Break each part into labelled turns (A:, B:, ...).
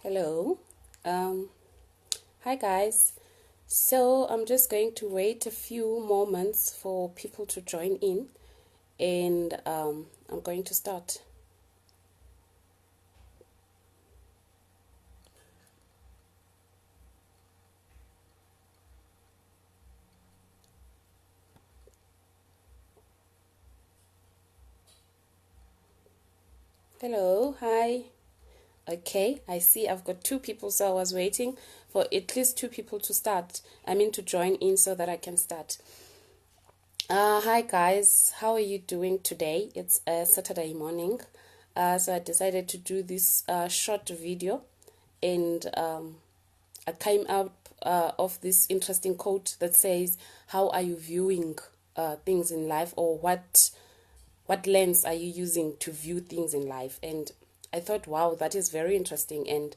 A: Hello. Hi guys. So I'm just going to wait a few moments for people to join in, and I'm going to start. Hello. Hi. Okay, I see I've got two people, so I was waiting for at least two people to start. To join in so that I can start. Hi guys, how are you doing today? It's a Saturday morning, so I decided to do this short video, and I came out of this interesting quote that says, "How are you viewing things in life, or what lens are you using to view things in life?" And I thought, wow, that is very interesting. And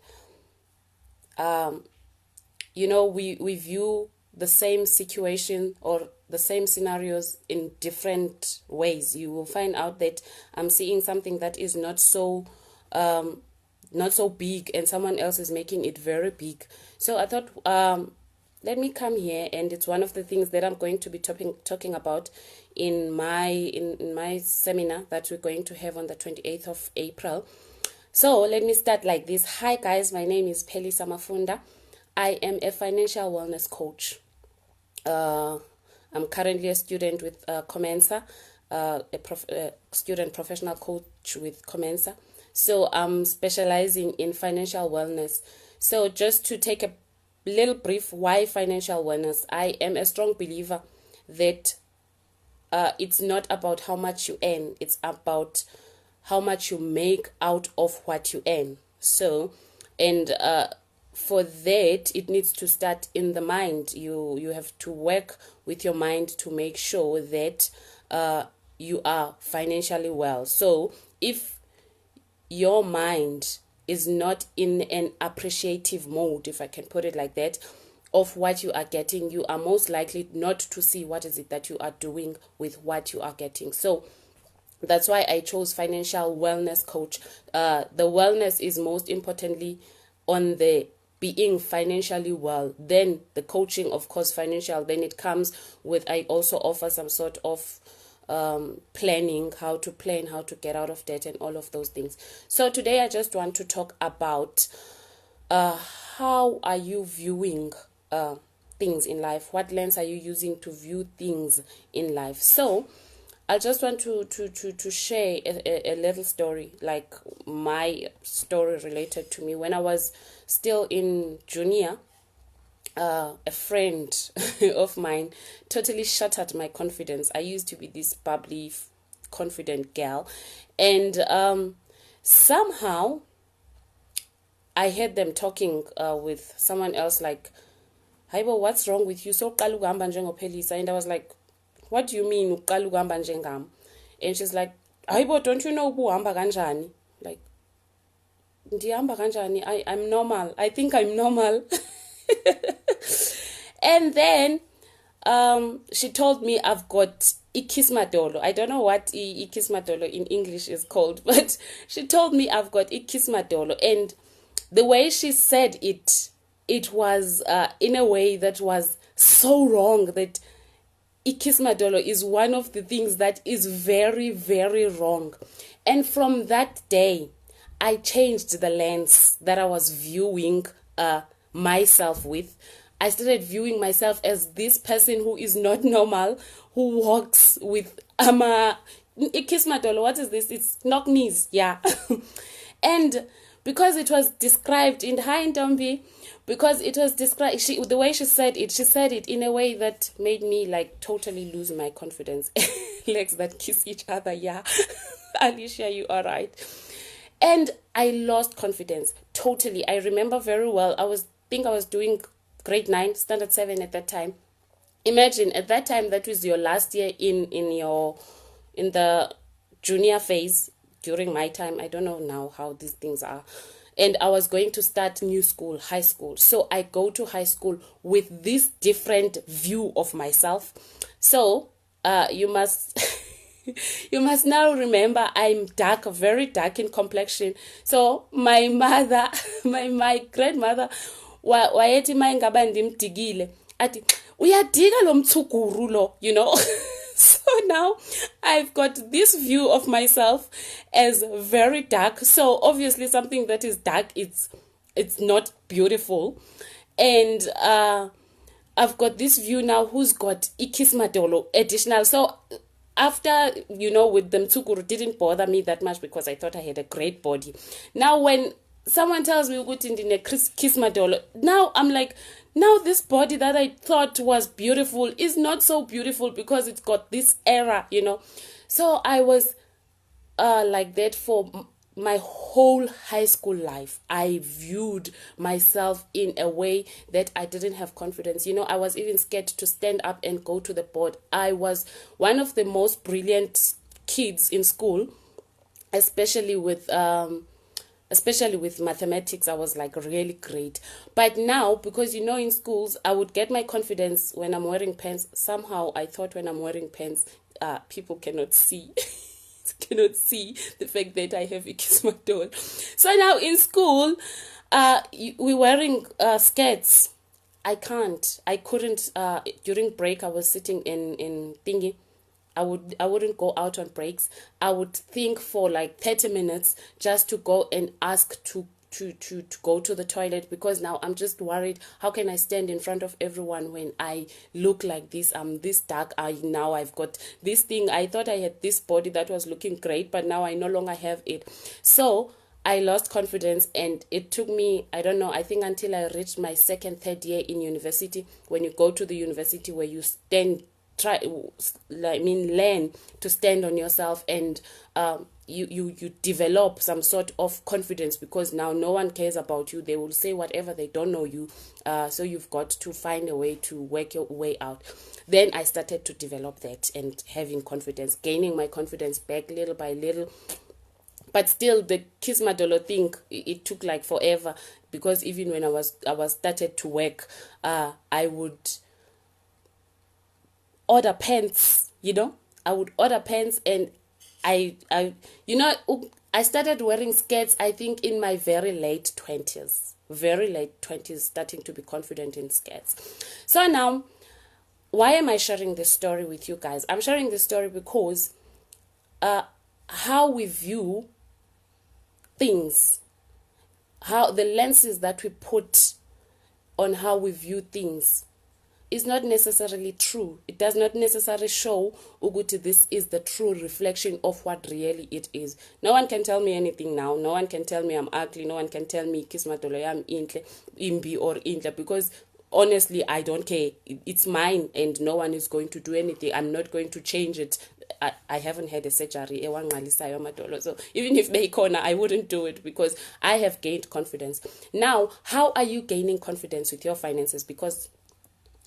A: we view the same situation or the same scenarios in different ways. You will find out that I'm seeing something that is not so big, and someone else is making it very big. So I thought, let me come here, and it's one of the things that I'm going to be talking about in my seminar that we're going to have on the 28th of April. So let me start like this. Hi guys, my name is Peli Samafunda. I am a financial wellness coach. I'm currently a student with Comensa, a student professional coach with Comensa. So I'm specializing in financial wellness. So just to take a little brief, why financial wellness? I am a strong believer that it's not about how much you earn, it's about how much you make out of what you earn. So, and for that, it needs to start in the mind. You have to work with your mind to make sure that you are financially well. So if your mind is not in an appreciative mode, if I can put it like that, of what you are getting, you are most likely not to see what is it that you are doing with what you are getting. So that's why I chose financial wellness coach. The wellness is most importantly on the being financially well. Then the coaching, of course, financial. Then it comes with, I also offer some sort of planning, how to plan, how to get out of debt, and all of those things. So today I just want to talk about how are you viewing things in life? What lens are you using to view things in life? So I just want to share a little story, like my story related to me. When I was still in junior, a friend of mine totally shattered my confidence. I used to be this bubbly, confident girl, and somehow I heard them talking with someone else, like, "Hayibo, what's wrong with you? So uqala ukuhamba njengophelisa." And I was like, "What do you mean uqala ukuhamba njengami?" And she's like, "Hayibo, don't you know ubuhamba kanjani?" Like, ndihamba kanjani? I'm normal. I think I'm normal. And then she told me I've got ikismadolo. I don't know what ikismadolo in English is called, but she told me I've got ikismadolo. And the way she said it, it was in a way that was so wrong, that ikismadolo is one of the things that is very, very wrong. And from that day, I changed the lens that I was viewing myself with. I started viewing myself as this person who is not normal, who walks with ikismadolo. What is this? It's knock knees, yeah. And because it was described in Hi Ntombi, because it was described, the way she said it in a way that made me like totally lose my confidence. Legs that kiss each other, yeah. Alicia, you are right. And I lost confidence totally. I remember very well. I was doing grade 9, standard 7 at that time. Imagine at that time, that was your last year in the junior phase. During my time, I don't know now how these things are. And I was going to start new school, high school. So I go to high school with this different view of myself. So you must You must now remember I'm dark, very dark in complexion. So my mother, my grandmother, wayethi mayingaba ndimdigile athi uyadiga lo mthuguru lo, you know. So now I've got this view of myself as very dark. So obviously something that is dark, it's not beautiful. And I've got this view now who's got ikismadolo additional. So after, with them Tsukuru didn't bother me that much because I thought I had a great body. Now when someone tells me ukuthi ndine kismadolo, now I'm like, now this body that I thought was beautiful is not so beautiful because it's got this error, So I was like that for my whole high school life. I viewed myself in a way that I didn't have confidence. I was even scared to stand up and go to the board. I was one of the most brilliant kids in school, especially with mathematics. I was like really great. But now, because in schools, I would get my confidence when I'm wearing pants. Somehow I thought when I'm wearing pants, people cannot see. Cannot see the fact that I have ikismadol. So now in school, we're wearing skirts. I couldn't. During break, I was sitting in thingy. I wouldn't go out on breaks. I would think for like 30 minutes just to go and ask to go to the toilet, because now I'm just worried, how can I stand in front of everyone when I look like this? I'm this dark. Now I've got this thing. I thought I had this body that was looking great, but now I no longer have it. So I lost confidence, and it took me, I don't know, I think until I reached my second, third year in university. When you go to the university where you learn to stand on yourself, and you develop some sort of confidence, because now no one cares about you. They will say whatever, they don't know you. So you've got to find a way to work your way out. Then I started to develop that and having confidence, gaining my confidence back little by little. But still, the kismadolo thing, it took like forever, because even when I was started to work, I would order pants, I would order pants, and I started wearing skirts, I think, in my very late 20s, starting to be confident in skirts. So now, why am I sharing this story with you guys? I'm sharing this story because how we view things, how the lenses that we put on how we view things is not necessarily true. It does not necessarily show ukuthi this is the true reflection of what really it is. No one can tell me anything now. No one can tell me I'm ugly. No one can tell me kismatolo yam intle, imbi or intle, because honestly, I don't care. It's mine, and no one is going to do anything. I'm not going to change it. I haven't had a surgery. So even if they corner, I wouldn't do it, because I have gained confidence. Now, how are you gaining confidence with your finances? Because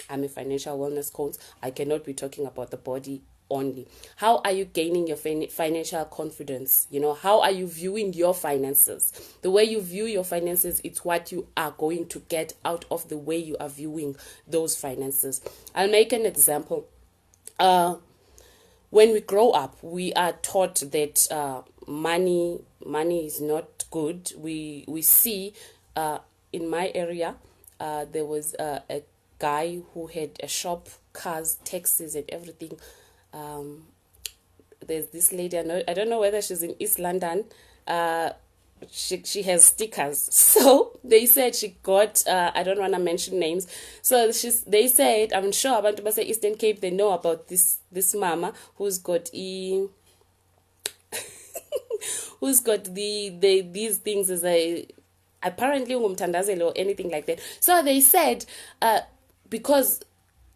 A: I'm a financial wellness coach. I cannot be talking about the body only. How are you gaining your financial confidence? How are you viewing your finances? The way you view your finances, it's what you are going to get out of the way you are viewing those finances. I'll make an example. When we grow up, we are taught that money is not good. We see in my area, there was a guy who had a shop, cars, taxis, and everything. There's this lady, I don't know whether she's in East London. She has stickers. So they said she got, I don't want to mention names. So they said, I'm sure abantu base Eastern Cape, they know about this mama who's got who's got these things as apparently ngumthandazelo or anything like that. So they said, because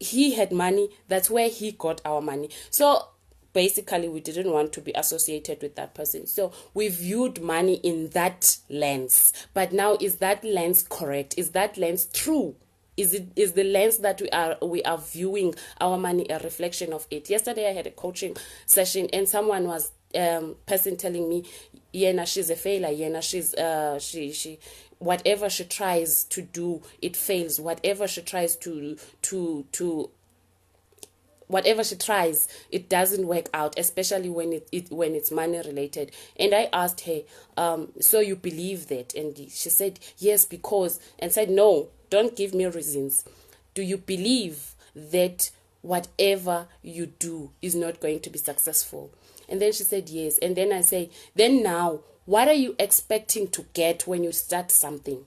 A: he had money, that's where he got our money. So basically, we didn't want to be associated with that person. So we viewed money in that lens. But now, is that lens correct? Is that lens true? Is the lens that we are viewing our money a reflection of it? Yesterday, I had a coaching session, and someone was person telling me, Yena, she's a failure. Yena, she whatever she tries to do, it fails. Whatever she tries to whatever she tries, it doesn't work out, especially when when it's money related. And I asked her, so you believe that? And she said yes, because, and said, no, don't give me reasons. Do you believe that whatever you do is not going to be successful? And then she said yes. And then I say, then now, what are you expecting to get when you start something?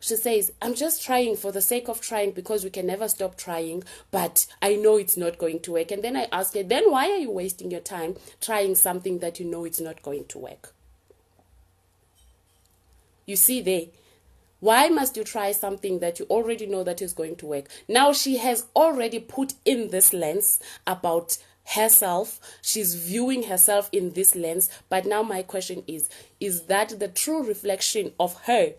A: She says, I'm just trying for the sake of trying, because we can never stop trying, but I know it's not going to work. And then I ask her, then why are you wasting your time trying something that you know it's not going to work? You see there, why must you try something that you already know that is going to work? Now she has already put in this lens about herself. She's viewing herself in this lens. But now my question is that the true reflection of her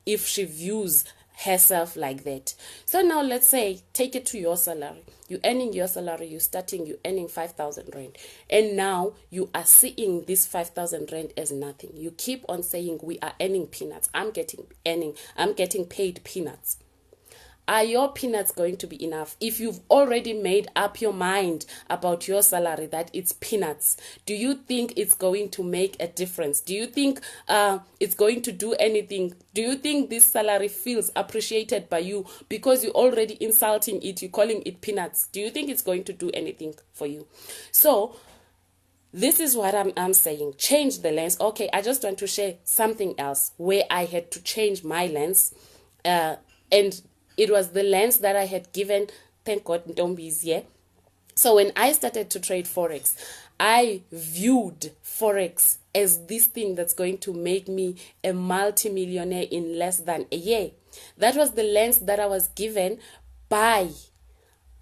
A: if she views herself like that? So now let's say, take it to your salary. You're earning your salary, you're earning 5,000 rand. And now you are seeing this 5,000 rand as nothing. You keep on saying, we are earning peanuts. I'm getting paid peanuts. Are your peanuts going to be enough? If you've already made up your mind about your salary that it's peanuts, do you think it's going to make a difference? Do you think it's going to do anything? Do you think this salary feels appreciated by you because you're already insulting it, you're calling it peanuts? Do you think it's going to do anything for you? So this is what I'm saying. Change the lens. Okay, I just want to share something else where I had to change my lens, and it was the lens that I had given. Thank God Ntombi is here. So when I started to trade Forex, I viewed Forex as this thing that's going to make me a multimillionaire in less than a year. That was the lens that I was given by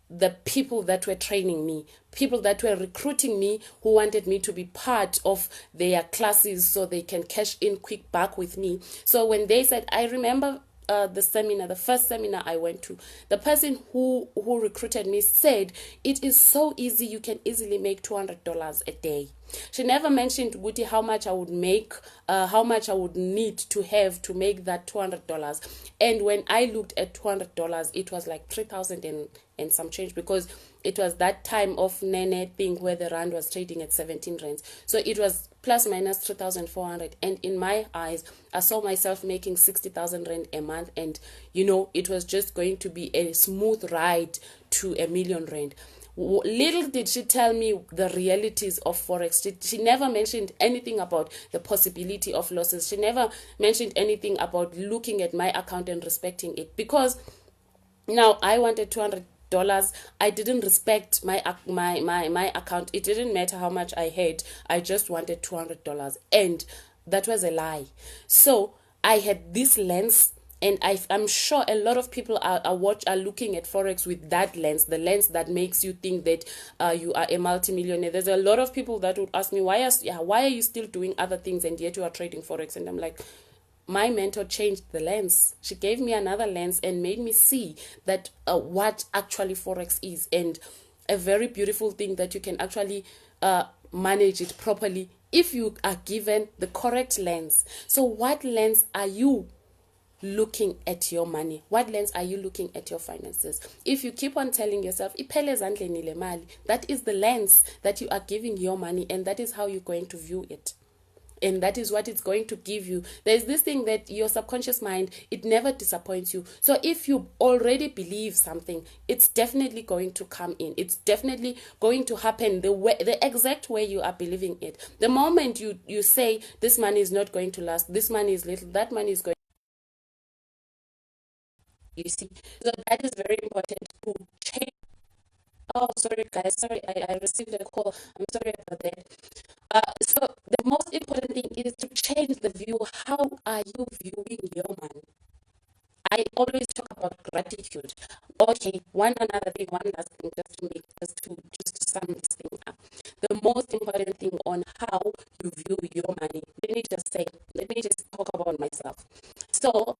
A: the people that were training me, people that were recruiting me, who wanted me to be part of their classes so they can cash in quick back with me. So when they said, I remember the first seminar I went to, the person who recruited me said, it is so easy, you can easily make $200 a day. She never mentioned, Guti, how much I would make, how much I would need to have to make that $200. And when I looked at $200, it was like 3,000 and some change, because it was that time of Nene thing where the rand was trading at 17 rands. So it was plus minus 3,400. And in my eyes, I saw myself making 60,000 rand a month. And, it was just going to be a smooth ride to a million rand. Little did she tell me the realities of Forex. She never mentioned anything about the possibility of losses. She never mentioned anything about looking at my account and respecting it. Because now I wanted $200. I didn't respect my account. It didn't matter how much I had. I just wanted $200. And that was a lie. So I had this lens. And I'm sure a lot of people are looking at Forex with that lens, the lens that makes you think that you are a multimillionaire. There's a lot of people that would ask me, why are you still doing other things and yet you are trading Forex? And I'm like, my mentor changed the lens. She gave me another lens and made me see that what actually Forex is, and a very beautiful thing that you can actually manage it properly if you are given the correct lens. So what lens are you looking at your money? What lens are you looking at your finances? If you keep on telling yourself, that is the lens that you are giving your money, and that is how you're going to view it. And that is what it's going to give you. There's this thing that your subconscious mind, it never disappoints you. So if you already believe something, it's definitely going to come in. It's definitely going to happen the exact way you are believing it. The moment you say, this money is not going to last, this money is little, that money is going. You see, so that is very important to change. Oh, sorry guys, sorry, I received a call. I'm sorry about that. So the most important thing is to change the view. How are you viewing your money? I always talk about gratitude. Okay, one last thing, just to sum this thing up. The most important thing on how you view your money. Let me just talk about myself. So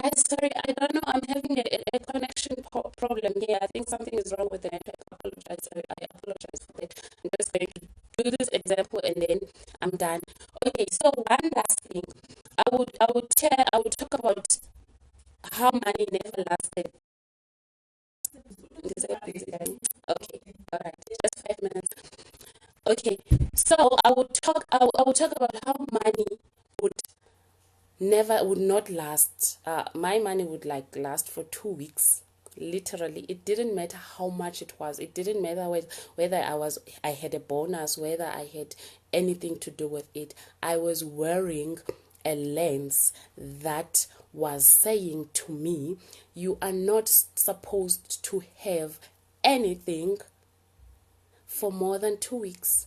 A: I'm sorry, I don't know. I'm having a connection problem here. I think something is wrong with the network. I apologize for that. I'm just going to do this example and then I'm done. Okay, so one last thing. I would talk about how money never lasted. Okay, all right, just 5 minutes. Okay, so I would talk about how money would would not last. My money would like last for 2 weeks. Literally, it didn't matter how much it was. It didn't matter whether I had a bonus, whether I had anything to do with it. I was wearing a lens that was saying to me, you are not supposed to have anything for more than 2 weeks,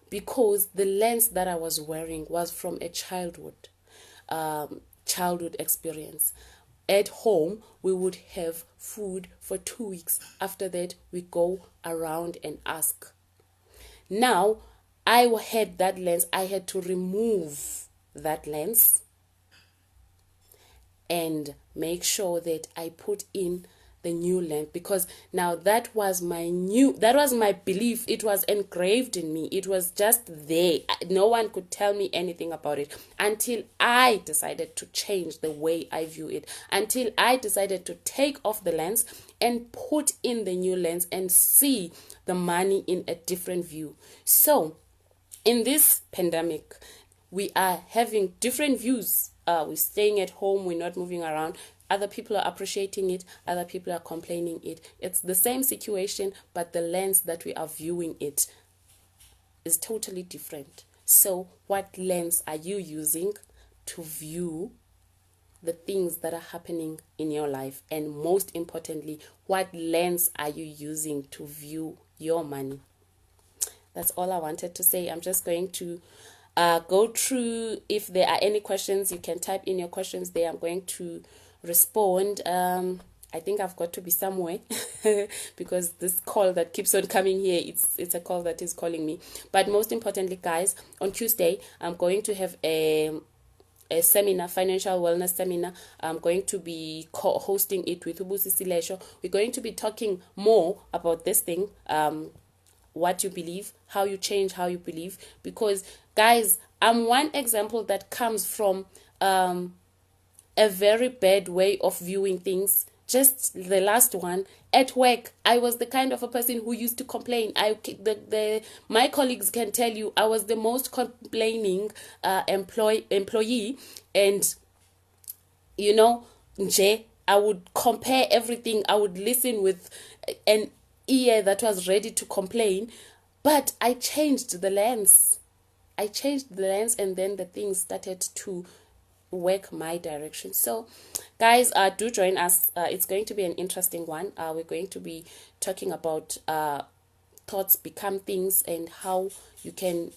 A: because the lens that I was wearing was from a childhood experience. At home, we would have food for 2 weeks. After that, we go around and ask. Now, I had that lens. I had to remove that lens and make sure that I put in the new lens, because now that was my belief. It was engraved in me. It was just there. No one could tell me anything about it until I decided to change the way I view it, until I decided to take off the lens and put in the new lens and see the money in a different view. So in this pandemic, we are having different views. We're staying at home, we're not moving around. Other people are appreciating it, other people are complaining it. It's the same situation, but the lens that we are viewing it is totally different. So what lens are you using to view the things that are happening in your life? And most importantly, what lens are you using to view your money? That's all I wanted to say. I'm just going to go through. If there are any questions, you can type in your questions there. I'm going to respond. I think I've got to be somewhere because this call that keeps on coming here, it's a call that is calling me. But most importantly, guys, on Tuesday, I'm going to have a seminar, financial wellness seminar. I'm going to be hosting it with Ubusi Silesho. We're going to be talking more about this thing, what you believe, how you change how you believe. Because, guys, I'm one example that comes from a very bad way of viewing things. Just the last one, at work, I was the kind of a person who used to complain. My colleagues can tell you I was the most complaining employee, and I would compare everything. I would listen with an ear that was ready to complain, but I changed the lens. And then the things started to work my direction. So guys, do join us. It's going to be an interesting one. We're going to be talking about thoughts become things, and how you can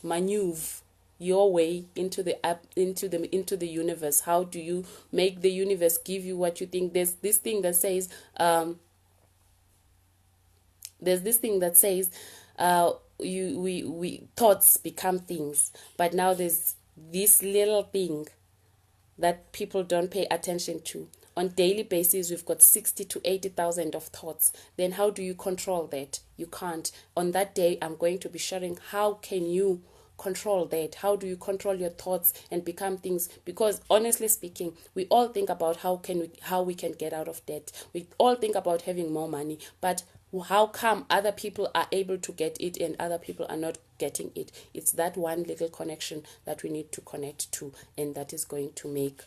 A: maneuver your way into the universe. How do you make the universe give you what you think? There's this thing that says we thoughts become things, but now there's this little thing that people don't pay attention to. On daily basis, we've got 60 to 80,000 of thoughts. Then how do you control that? You can't. On that day, I'm going to be sharing how can you control that. How do you control your thoughts and become things? Because honestly speaking, we all think about how we can get out of debt. We all think about having more money, but how come other people are able to get it and other people are not getting it? It's that one little connection that we need to connect to, and that is going to make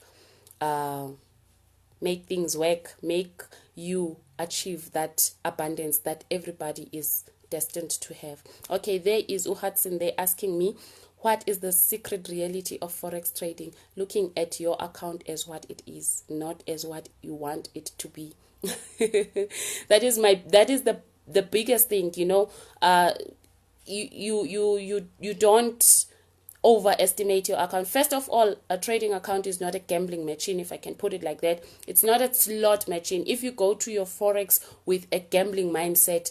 A: things work, make you achieve that abundance that everybody is destined to have. Okay, there is Uhudson there asking me, what is the secret reality of Forex trading? Looking at your account as what it is, not as what you want it to be. that is the biggest thing. You don't overestimate your account. First of all, a trading account is not a gambling machine, if I can put it like that. It's not a slot machine. If you go to your Forex with a gambling mindset,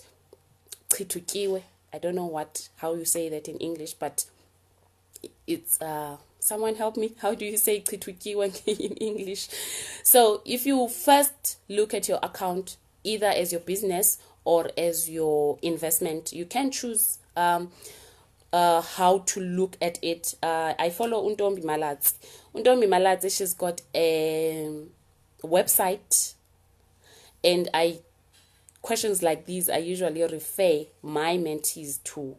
A: I don't know how you say that in English, but it's someone help me. How do you say in English? So if you first look at your account either as your business or as your investment, you can choose how to look at it. I follow Untombi Maladzi. Untombi Maladzi, she's got a website, and I questions like these, I usually refer my mentees to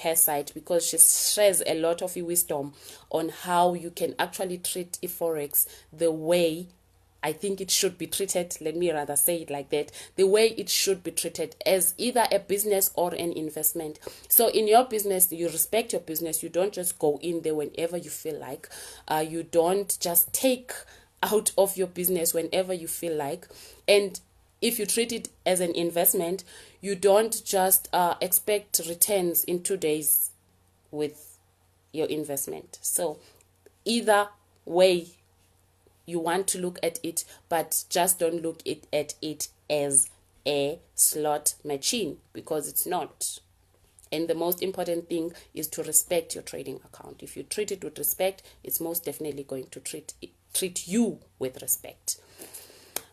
A: her site, because she shares a lot of wisdom on how you can actually treat Forex the way I think it should be treated. Let me rather say it like that. The way it should be treated as either a business or an investment. So in your business, you respect your business. You don't just go in there whenever you feel like. You don't just take out of your business whenever you feel like. And if you treat it as an investment, you don't just expect returns in 2 days with your investment. So either way you want to look at it, but just don't look at it as a slot machine, because it's not. And the most important thing is to respect your trading account. If you treat it with respect, it's most definitely going to treat you with respect.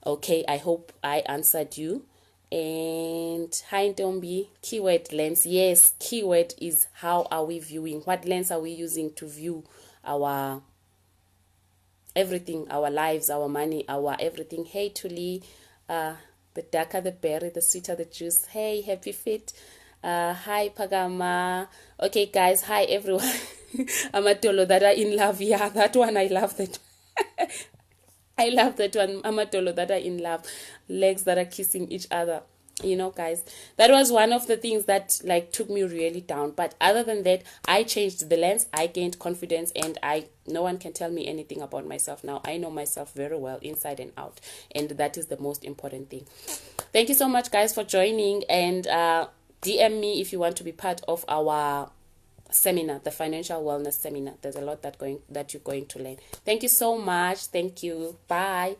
A: Okay, I hope I answered you. And hi Ntombi, keyword lens. Yes, keyword is how are we viewing, what lens are we using to view our everything, our lives, our money, our everything. Hey Tuli, the darker the berry, the sweeter the juice. Hey, happy fit. Hi Pagama. Okay guys, hi everyone. Amatolo that are in love. Yeah, that one, I love that. I love that one. Amatolo that are in love. Legs that are kissing each other. You know, guys, that was one of the things that like took me really down. But other than that, I changed the lens. I gained confidence, and no one can tell me anything about myself now. I know myself very well inside and out, and that is the most important thing. Thank you so much, guys, for joining, and DM me if you want to be part of our seminar, the financial wellness seminar. There's a lot that you're going to learn. Thank you so much. Thank you. Bye.